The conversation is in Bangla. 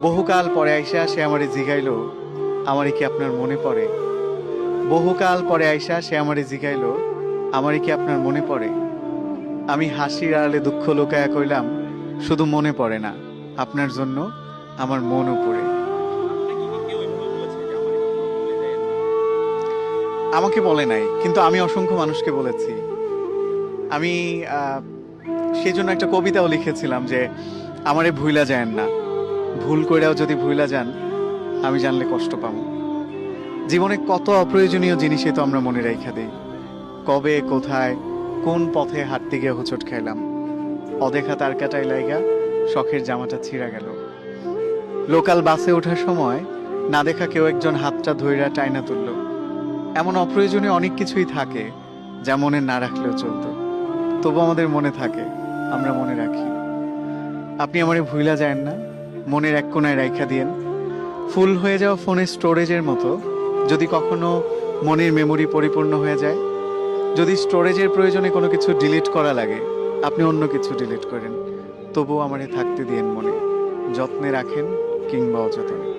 বহুকাল পরে আইসা সে আমারে জিগাইলো, আমারে কি আপনার মনে পড়ে? বহুকাল পরে আইসা সে আমারে জিগাইলো, আমারে কি আপনার মনে পড়ে? আমি হাসির আড়ালে দুঃখ লুকায়া কইলাম, শুধু মনে পড়ে না, আপনার জন্য আমার মনও পড়ে। আমাকে বলে নাই, কিন্তু আমি অসংখ্য মানুষকে বলেছি। আমি সেই জন্য একটা কবিতাও লিখেছিলাম যে আমারে ভুইলা যায়েন না, ভুল কইরাও যদি ভুইলা যান, আমি জানলে কষ্ট পাবো। জীবনে কত অপ্রয়োজনীয় জিনিসই তো আমরা মনে রাইখা দেই। কবে, কোথায়, কোন পথে হাঁটতে গিয়ে হোঁচট খাইলাম, অদেখা তার কাটাই লাইগা শখের জামাটা ছিঁড়া গেল। লোকাল বাসে ওঠার সময় না দেখা কেউ একজন হাতটা ধইরা টাইনা তুলল। এমন অপ্রয়োজনীয় অনেক কিছুই থাকে যা মনে না রাখলেও চলতো, তবু আমাদের মনে থাকে, আমরা মনে রাখি। আপনি আমারে ভুইলা যায়েন না, মনের এক কোনায় রাইখা দিয়েন। ফুল হয়ে যাওয়া ফোনের স্টোরেজের মতো, যদি কখনো মনের মেমরি পরিপূর্ণ হয়ে যায়, যদি স্টোরেজের প্রয়োজনে কোনো কিছু ডিলিট করা লাগে, আপনি অন্য কিছু ডিলিট করেন, তবুও আমারে থাকতে দিয়েন মনে, যত্নে রাখেন কিংবা অযত্নে।